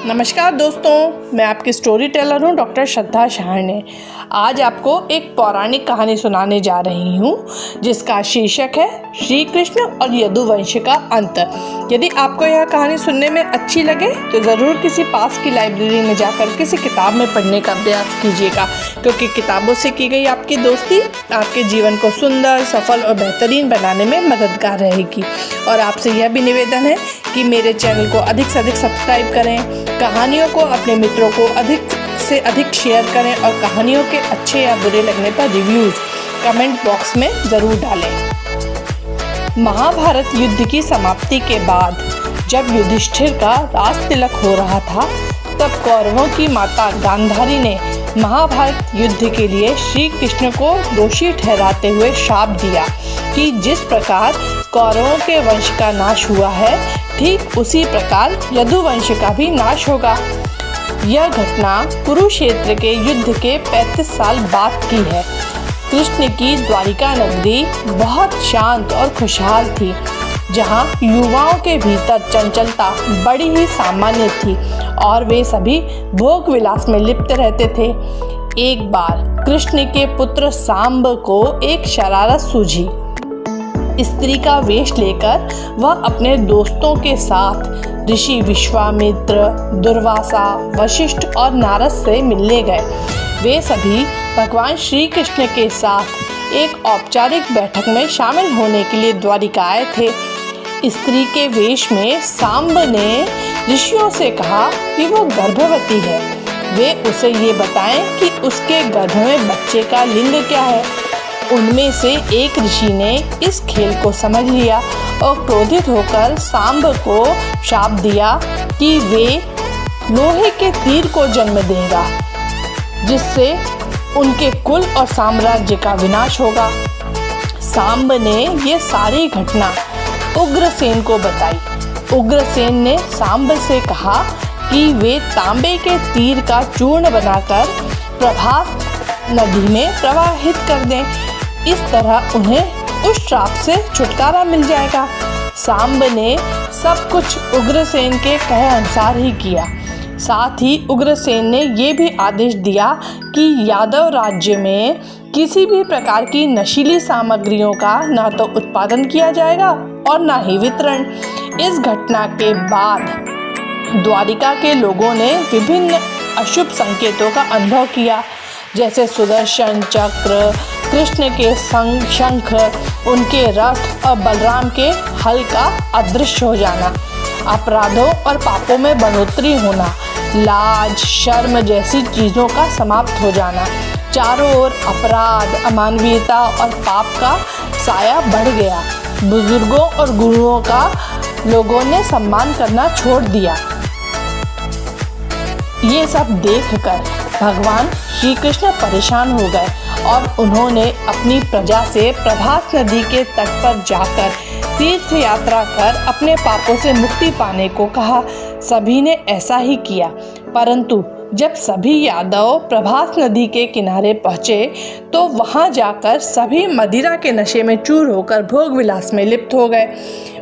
नमस्कार दोस्तों, मैं आपकी स्टोरी टेलर हूँ डॉक्टर श्रद्धा शाहने। आज आपको एक पौराणिक कहानी सुनाने जा रही हूँ जिसका शीर्षक है श्री कृष्ण और यदुवंश का अंत। यदि आपको यह कहानी सुनने में अच्छी लगे तो ज़रूर किसी पास की लाइब्रेरी में जाकर किसी किताब में पढ़ने का प्रयास कीजिएगा, क्योंकि किताबों से की गई आपकी दोस्ती आपके जीवन को सुंदर, सफल और बेहतरीन बनाने में मददगार रहेगी। और आपसे यह भी निवेदन है कि मेरे चैनल को अधिक से अधिक सब्सक्राइब करें, कहानियों को अपने मित्रों को अधिक से अधिक शेयर करें और कहानियों के अच्छे या बुरे लगने पर रिव्यूज़ कमेंट बॉक्स में ज़रूर डालें। महाभारत युद्ध की समाप्ति के बाद जब युधिष्ठिर का राज तिलक हो रहा था, तब कौरवों की माता गांधारी ने महाभारत युद्ध के लिए श्री कृष्ण को दोषी ठहराते हुए शाप दिया कि जिस प्रकार कौरवों के वंश का नाश हुआ है, ठीक उसी प्रकार यदुवंश का भी नाश होगा। यह घटना कुरुक्षेत्र के युद्ध के 35 साल बाद की है। कृष्ण की द्वारिका नगरी बहुत शांत और खुशहाल थी, जहाँ युवाओं के भीतर चंचलता बड़ी ही सामान्य थी और वे सभी भोग विलास में लिप्त रहते थे। एक बार कृष्ण के पुत्र सांब को एक शरारत सूझी। स्त्री का वेश लेकर वह अपने दोस्तों के साथ ऋषि विश्वामित्र, दुर्वासा, वशिष्ठ और नारद से मिलने गए। वे सभी भगवान श्री कृष्ण के साथ एक औपचारिक बैठक में शामिल होने के लिए द्वारिका आए थे। स्त्री के वेश में सांब ने ऋषियों से कहा कि वो गर्भवती है। वे उसे ये बताएं कि उसके गर्भ में बच्चे का लिंग क्या है। उनमें से एक ऋषि ने इस खेल को समझ लिया और क्रोधित होकर सांब को शाप दिया कि वे लोहे के तीर को जन्म देगा, जिससे उनके कुल और साम्राज्य का विनाश होगा। सांब ने ये सारी घटना उग्रसेन को बताई। उग्रसेन ने सांब से कहा कि वे तांबे के तीर का चूर्ण बनाकर प्रभास नदी में प्रवाहित कर दें। इस तरह उन्हें उस श्राप से छुटकारा मिल जाएगा। सांब ने सब कुछ उग्रसेन के कहे अनुसार ही किया। साथ ही उग्रसेन ने ये भी आदेश दिया कि यादव राज्य में किसी भी प्रकार की नशीली सामग्रियों का ना तो उत्पादन किया जाएगा और ना ही वितरण। इस घटना के बाद द्वारिका के लोगों ने विभिन्न अशुभ संकेतों का अनुभव किया, जैसे सुदर्शन चक्र, कृष्ण के शंख, उनके रथ और बलराम के हल का अदृश्य हो जाना, अपराधों और पापों में बढ़ोतरी होना, लाज, शर्म जैसी चीज़ों का समाप्त हो जाना। चारों ओर अपराध, अमानवीयता और पाप का साया बढ़ गया। बुजुर्गों और गुरुओं का लोगों ने सम्मान करना छोड़ दिया। ये सब देखकर भगवान श्री कृष्ण परेशान हो गए और उन्होंने अपनी प्रजा से प्रभास नदी के तट पर जाकर तीर्थ यात्रा कर अपने पापों से मुक्ति पाने को कहा। सभी ने ऐसा ही किया, परंतु जब सभी यादव प्रभास नदी के किनारे पहुँचे तो वहाँ जाकर सभी मदिरा के नशे में चूर होकर भोग विलास में लिप्त हो गए।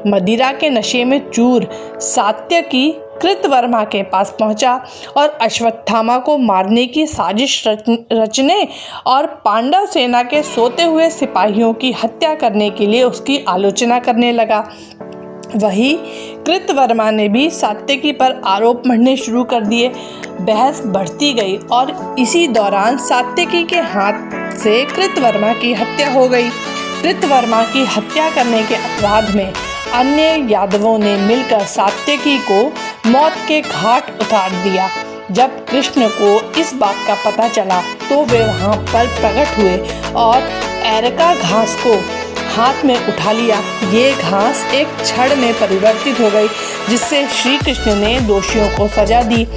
मदिरा के नशे में चूर सात्यकी कृतवर्मा के पास पहुंचा और अश्वत्थामा को मारने की साजिश रचने और पांडव सेना के सोते हुए सिपाहियों की हत्या करने के लिए उसकी आलोचना करने लगा। वही कृतवर्मा ने भी सात्यकी पर आरोप मढ़ने शुरू कर दिए। बहस बढ़ती गई और इसी दौरान सात्यकी के हाथ से कृतवर्मा की हत्या हो गई। कृतवर्मा की हत्या करने के अपराध में अन्य यादवों ने मिलकर सात्यकी को मौत के घाट उतार दिया। जब कृष्ण को इस बात का पता चला तो वे वहां पर प्रकट हुए और एरका घास को हाथ में उठा लिया। ये घास एक छड़ में परिवर्तित हो गई, जिससे श्री कृष्ण ने दोषियों को सजा दी।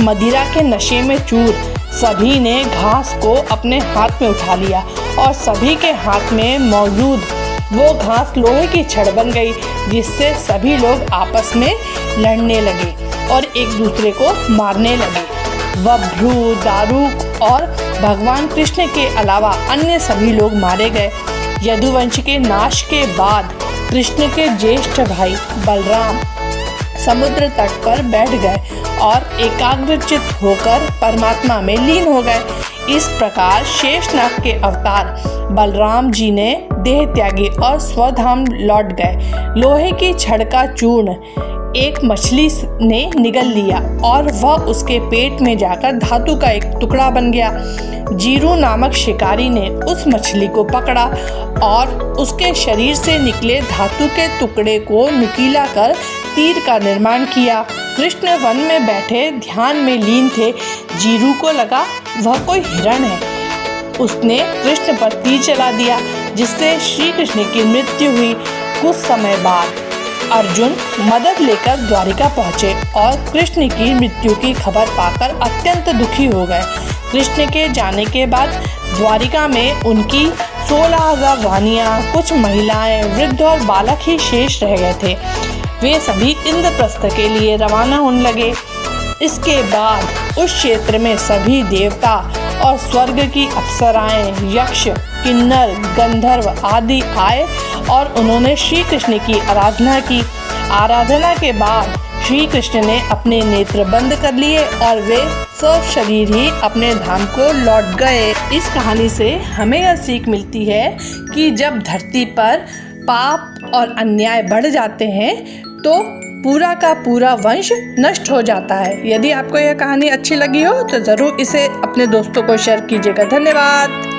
मदिरा के नशे में चूर सभी ने घास को अपने हाथ में उठा लिया और सभी के हाथ में मौजूद वो घास लोहे की छड़ बन गई, जिससे सभी लोग आपस में लड़ने लगे और एक दूसरे को मारने लगे। वभ्रू, दारुक और भगवान कृष्ण के अलावा अन्य सभी लोग मारे गए। यदुवंश के नाश के बाद कृष्ण के ज्येष्ठ भाई बलराम समुद्र तट पर बैठ गए और एकाग्रचित होकर परमात्मा में लीन हो गए। इस प्रकार शेषनाग के अवतार बलराम जी ने देह त्यागी और स्वधाम लौट गए। लोहे की छड़ का चूर्ण एक मछली ने निगल लिया और वह उसके पेट में जाकर धातु का एक टुकड़ा बन गया। जीरू नामक शिकारी ने उस मछली को पकड़ा और उसके शरीर से निकले धातु के टुकड़े को नुकीला कर तीर का निर्माण किया। कृष्ण वन में बैठे ध्यान में लीन थे। जीरू को लगा वह कोई हिरण है। उसने कृष्ण पर तीर चला दिया, जिससे श्री कृष्ण की मृत्यु हुई। कुछ समय बाद अर्जुन मदद लेकर द्वारिका पहुँचे और कृष्ण की मृत्यु की खबर पाकर अत्यंत दुखी हो गए। कृष्ण के जाने के बाद द्वारिका में उनकी 16,000 रानियाँ, कुछ महिलाएं, वृद्ध और बालक ही शेष रह गए थे। वे सभी इंद्रप्रस्थ के लिए रवाना होने लगे। इसके बाद उस क्षेत्र में सभी देवता और स्वर्ग की अप्सराएं, यक्ष, किन्नर, गंधर्व आदि आए और उन्होंने श्री कृष्ण की आराधना की। आराधना के बाद श्री कृष्ण ने अपने नेत्र बंद कर लिए और वे सब शरीर ही अपने धाम को लौट गए। इस कहानी से हमें यह सीख मिलती है कि जब धरती पर पाप और अन्याय बढ़ जाते हैं तो पूरा का पूरा वंश नष्ट हो जाता है। यदि आपको यह कहानी अच्छी लगी हो तो ज़रूर इसे अपने दोस्तों को शेयर कीजिएगा। धन्यवाद।